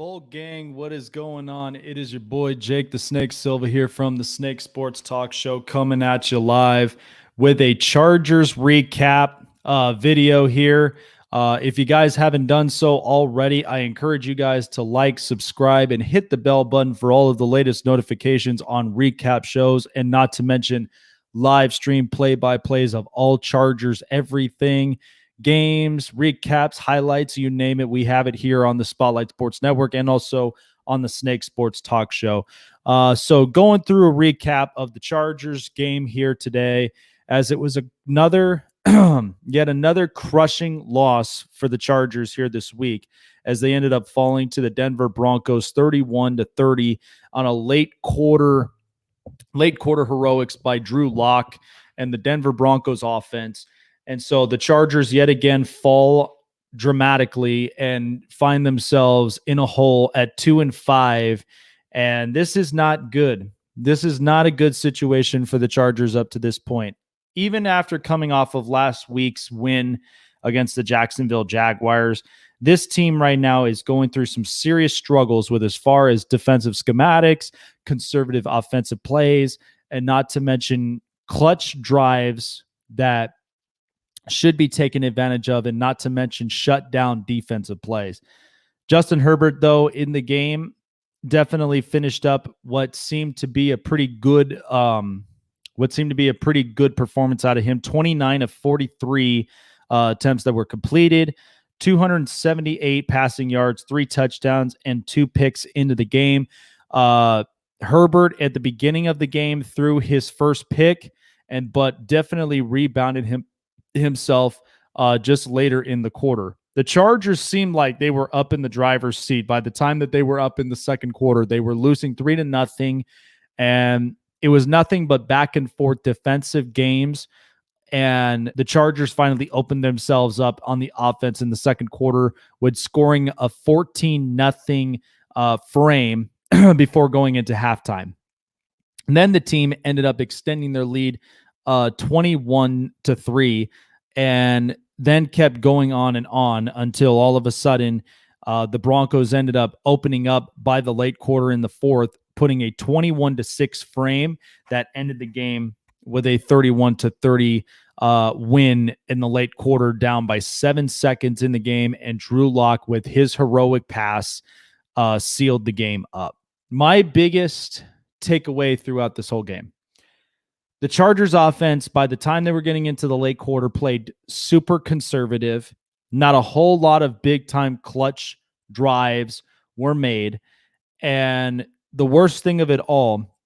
Bull gang, what is going on? It is your boy Jake the Snake Silva here from the Snake Sports Talk Show, coming at you live with a Chargers recap video here. If you guys haven't done so already, I encourage you guys to like, subscribe, and hit the bell button for all of the latest notifications on recap shows, and not to mention live stream play-by-plays of all Chargers, everything. Games, recaps, highlights, you name it. We have it here on the Spotlight Sports Network and also on the Snake Sports Talk Show. So going through a recap of the Chargers game here today, as it was yet another crushing loss for the Chargers here this week, as they ended up falling to the Denver Broncos 31-30 on a late quarter heroics by Drew Lock and the Denver Broncos offense. And so the Chargers yet again fall dramatically and find themselves in a hole at 2-5. And this is not good. This is not a good situation for the Chargers up to this point. Even after coming off of last week's win against the Jacksonville Jaguars, this team right now is going through some serious struggles with as far as defensive schematics, conservative offensive plays, and not to mention clutch drives that should be taken advantage of, and not to mention shut down defensive plays. Justin Herbert, though, in the game definitely finished up what seemed to be a pretty good performance out of him. 29 of 43 attempts that were completed, 278 passing yards, 3 touchdowns, and 2 picks into the game. Herbert at the beginning of the game threw his first pick, but definitely rebounded himself just later in the quarter. The Chargers seemed like they were up in the driver's seat. By the time that they were up in the second quarter, they were losing 3-0, and it was nothing but back and forth defensive games. And the Chargers finally opened themselves up on the offense in the second quarter with scoring a 14-0 frame before going into halftime. And then the team ended up extending their lead 21-3, and then kept going on and on until all of a sudden the Broncos ended up opening up by the late quarter in the fourth, putting a 21-6 frame that ended the game with a 31-30 win in the late quarter, down by 7 seconds in the game, and Drew Lock with his heroic pass sealed the game up. My biggest takeaway throughout this whole game: the Chargers offense, by the time they were getting into the late quarter, played super conservative. Not a whole lot of big-time clutch drives were made. And the worst thing of it all,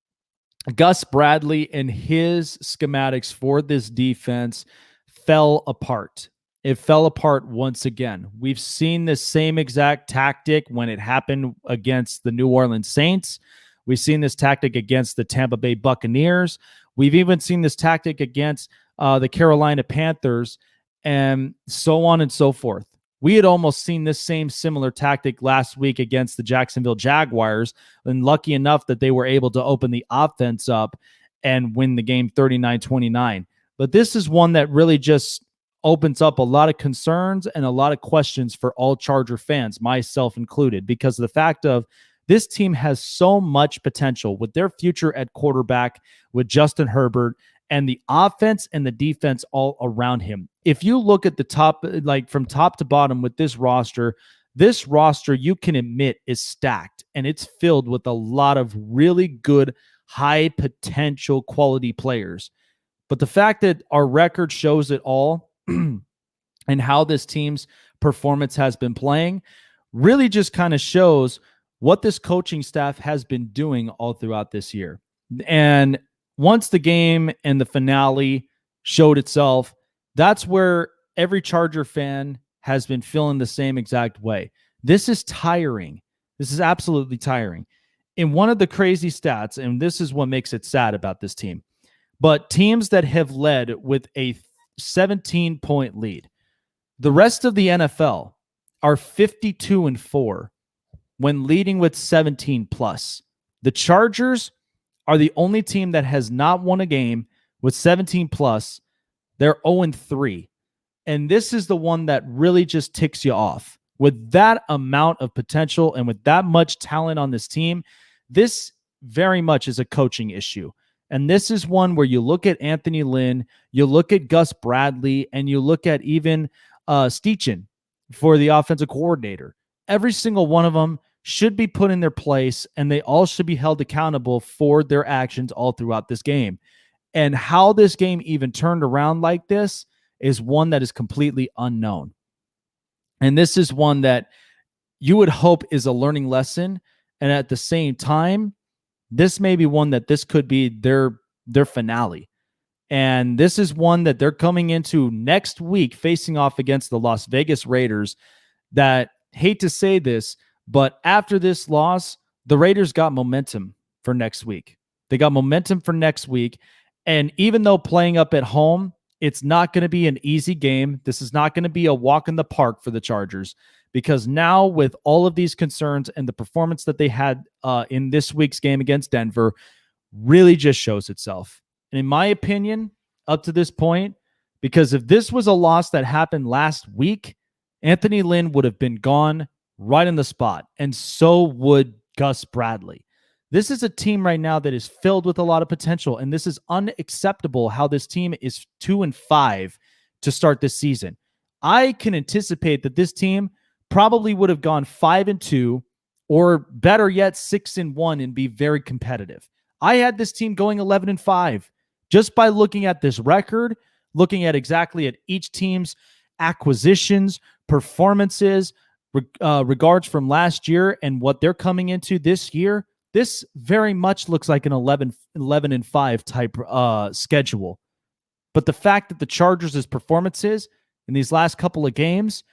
Gus Bradley and his schematics for this defense fell apart. It fell apart once again. We've seen the same exact tactic when it happened against the New Orleans Saints. We've seen this tactic against the Tampa Bay Buccaneers. We've even seen this tactic against the Carolina Panthers, and so on and so forth. We had almost seen this same similar tactic last week against the Jacksonville Jaguars, and lucky enough that they were able to open the offense up and win the game 39-29. But this is one that really just opens up a lot of concerns and a lot of questions for all Charger fans, myself included, because of the fact of this team has so much potential with their future at quarterback with Justin Herbert, and the offense and the defense all around him. If you look at the top, like from top to bottom with this roster, you can admit is stacked, and it's filled with a lot of really good, high potential quality players. But the fact that our record shows it all and how this team's performance has been playing really just kind of shows what this coaching staff has been doing all throughout this year. And once the game and the finale showed itself, that's where every Charger fan has been feeling the same exact way. This is tiring. This is absolutely tiring. In one of the crazy stats, and this is what makes it sad about this team, but teams that have led with a 17-point lead, the rest of the NFL are 52-4 when leading with 17 plus. The Chargers are the only team that has not won a game with 17 plus. They're 0-3. And this is the one that really just ticks you off, With that amount of potential and with that much talent on this team, this very much is a coaching issue. And this is one where you look at Anthony Lynn, you look at Gus Bradley, and you look at even Steechin for the offensive coordinator. Every single one of them should be put in their place, and they all should be held accountable for their actions all throughout this game. And how this game even turned around like this is one that is completely unknown. And this is one that you would hope is a learning lesson. And at the same time, this may be one that this could be their finale. And this is one that they're coming into next week facing off against the Las Vegas Raiders that, hate to say this, but after this loss, the Raiders got momentum for next week. They got momentum for next week. And even though playing up at home, it's not going to be an easy game. This is not going to be a walk in the park for the Chargers, because now with all of these concerns and the performance that they had in this week's game against Denver really just shows itself. And in my opinion, up to this point, because if this was a loss that happened last week, Anthony Lynn would have been gone right in the spot, and so would Gus Bradley. This is a team right now that is filled with a lot of potential, and this is unacceptable how this team is 2-5 to start this season. I can anticipate that this team probably would have gone 5-2, or better yet, 6-1, and be very competitive. I had this team going 11-5 just by looking at this record, looking at exactly at each team's acquisitions, performances, regards from last year, and what they're coming into this year. This very much looks like an 11-5 type schedule. But the fact that the Chargers' performances in these last couple of games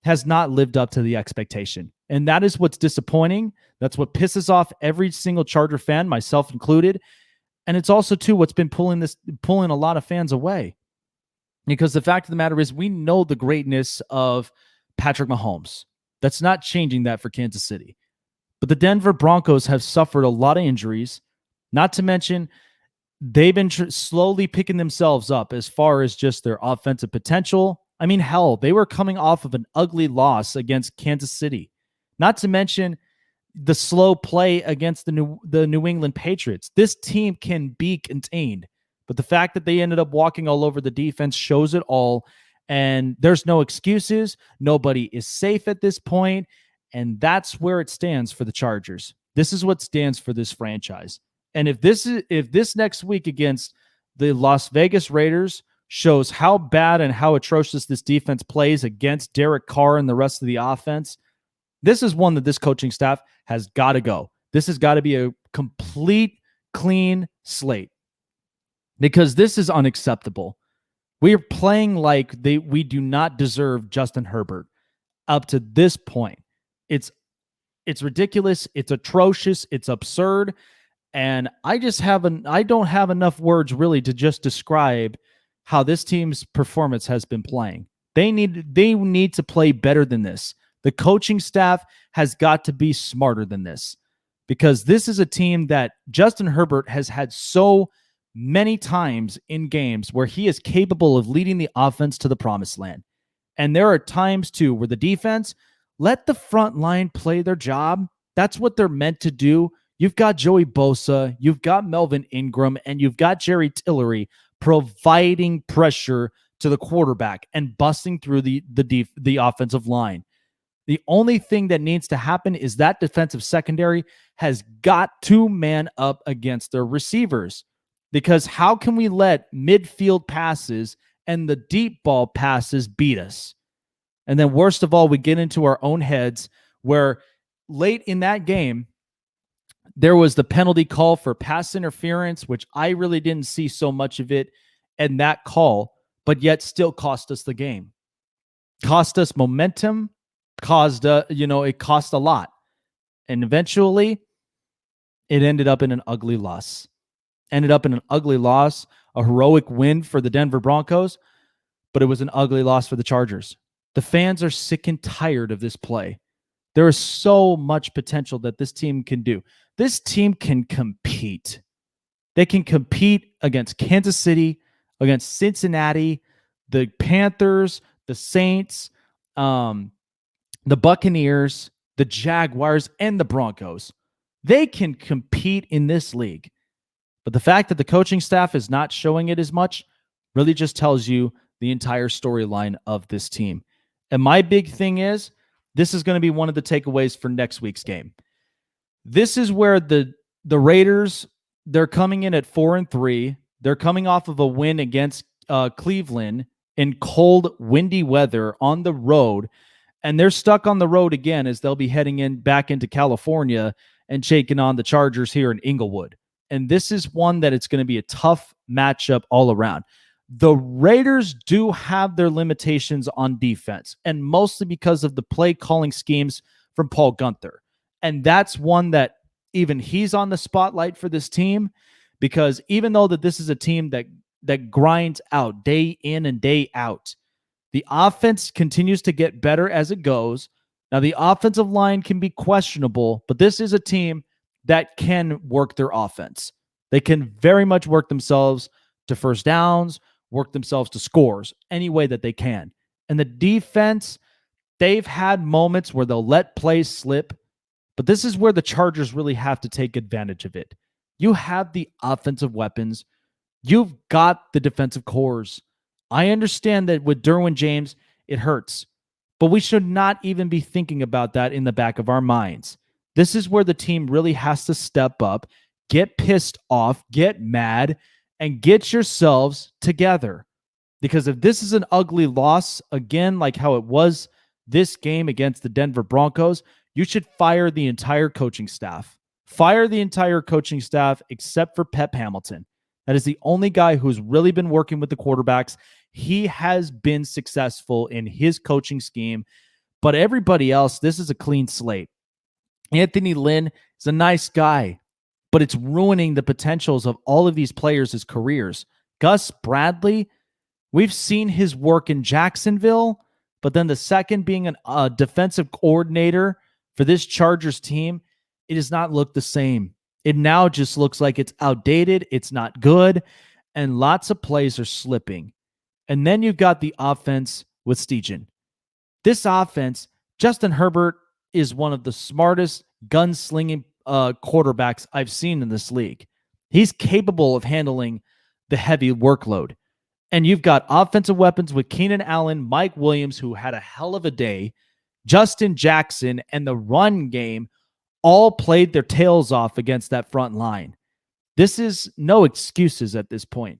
has not lived up to the expectation. And that is what's disappointing. That's what pisses off every single Charger fan, myself included. And it's also, too, what's been pulling a lot of fans away. Because the fact of the matter is, we know the greatness of Patrick Mahomes. That's not changing that for Kansas City. But the Denver Broncos have suffered a lot of injuries, not to mention they've been slowly picking themselves up as far as just their offensive potential. I mean, hell, they were coming off of an ugly loss against Kansas City, not to mention the slow play against the New England Patriots. This team can be contained, but the fact that they ended up walking all over the defense shows it all. And there's no excuses. Nobody is safe at this point. And that's where it stands for the Chargers. This is what stands for this franchise. And if this next week against the Las Vegas Raiders shows how bad and how atrocious this defense plays against Derek Carr and the rest of the offense, this is one that this coaching staff has got to go. This has got to be a complete, clean slate, because this is unacceptable. We are playing like we do not deserve Justin Herbert up to this point. It's ridiculous. It's atrocious. It's absurd. And I don't have enough words really to just describe how this team's performance has been playing. They need to play better than this. The coaching staff has got to be smarter than this, because this is a team that Justin Herbert has had so many times in games where he is capable of leading the offense to the promised land. And there are times, too, where the defense, let the front line play their job. That's what they're meant to do. You've got Joey Bosa, you've got Melvin Ingram, and you've got Jerry Tillery providing pressure to the quarterback and busting through the offensive line. The only thing that needs to happen is that defensive secondary has got to man up against their receivers. Because how can we let midfield passes and the deep ball passes beat us? And then worst of all, we get into our own heads where late in that game, there was the penalty call for pass interference, which I really didn't see so much of it in that call, but yet still cost us the game. Cost us momentum, it cost a lot. And eventually, it ended up in an ugly loss. A heroic win for the Denver Broncos, but it was an ugly loss for the Chargers. The fans are sick and tired of this play. There is so much potential that this team can do. This team can compete. They can compete against Kansas City, against Cincinnati, the Panthers, the Saints, the Buccaneers, the Jaguars, and the Broncos, they can compete in this league. But the fact that the coaching staff is not showing it as much really just tells you the entire storyline of this team. And my big thing is this is going to be one of the takeaways for next week's game. This is where the Raiders, they're coming in at 4-3. They're coming off of a win against Cleveland in cold, windy weather on the road. And they're stuck on the road again as they'll be heading back into California and taking on the Chargers here in Inglewood. And this is one that it's going to be a tough matchup all around. The Raiders do have their limitations on defense, and mostly because of the play calling schemes from Paul Gunther. And that's one that even he's on the spotlight for this team, because even though that this is a team that grinds out day in and day out, the offense continues to get better as it goes. Now, the offensive line can be questionable, but this is a team that can work their offense. They can very much work themselves to first downs, work themselves to scores any way that they can. And the defense, they've had moments where they'll let plays slip, but this is where the Chargers really have to take advantage of it. You have the offensive weapons. You've got the defensive cores. I understand that with Derwin James, it hurts, but we should not even be thinking about that in the back of our minds. This is where the team really has to step up, get pissed off, get mad, and get yourselves together. Because if this is an ugly loss, again, like how it was this game against the Denver Broncos, you should fire the entire coaching staff. Fire the entire coaching staff except for Pep Hamilton. That is the only guy who's really been working with the quarterbacks. He has been successful in his coaching scheme, but everybody else, this is a clean slate. Anthony Lynn is a nice guy, but it's ruining the potentials of all of these players' careers. Gus Bradley, we've seen his work in Jacksonville, but then the second being a defensive coordinator for this Chargers team, it does not look the same. It now just looks like it's outdated, it's not good, and lots of plays are slipping. And then you've got the offense with Stegen. This offense, Justin Herbert is one of the smartest gunslinging quarterbacks I've seen in this league. He's capable of handling the heavy workload. And you've got offensive weapons with Keenan Allen, Mike Williams, who had a hell of a day, Justin Jackson, and the run game all played their tails off against that front line. This is no excuses at this point.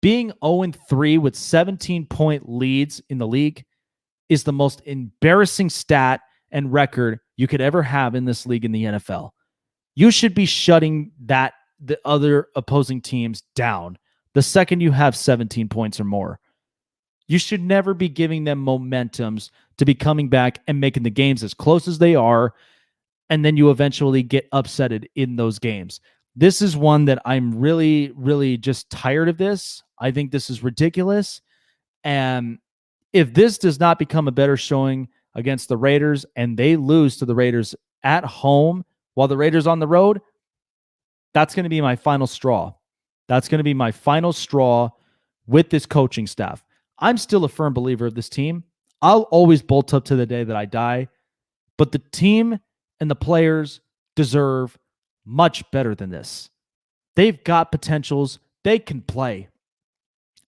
Being 0-3 with 17-point leads in the league is the most embarrassing stat and record you could ever have in this league in the NFL. You should be shutting the other opposing teams down the second you have 17 points or more. You should never be giving them momentums to be coming back and making the games as close as they are, and then you eventually get upsetted in those games. This is one that I'm really, really just tired of this. I think this is ridiculous. And if this does not become a better showing against the Raiders and they lose to the Raiders at home while the Raiders on the road, that's going to be my final straw. That's going to be my final straw with this coaching staff. I'm still a firm believer of this team. I'll always bolt up to the day that I die, but the team and the players deserve much better than this. They've got potentials. They can play.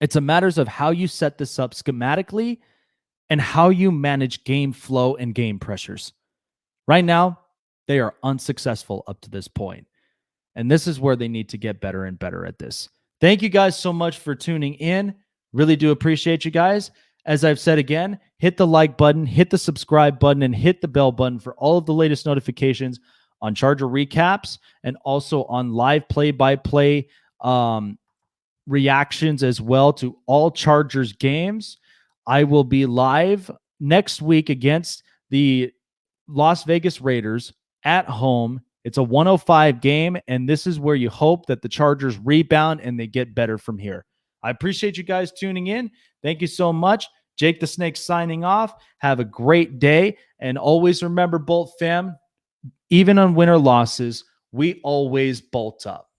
It's a matter of how you set this up schematically and how you manage game flow and game pressures. Right now, they are unsuccessful up to this point. And this is where they need to get better and better at this. Thank you guys so much for tuning in. Really do appreciate you guys. As I've said again, hit the like button, hit the subscribe button, and hit the bell button for all of the latest notifications on Charger recaps and also on live play-by-play reactions as well to all Chargers games. I will be live next week against the Las Vegas Raiders at home. It's a 105 game, and this is where you hope that the Chargers rebound and they get better from here. I appreciate you guys tuning in. Thank you so much. Jake the Snake signing off. Have a great day, and always remember, Bolt fam, even on win or losses, we always bolt up.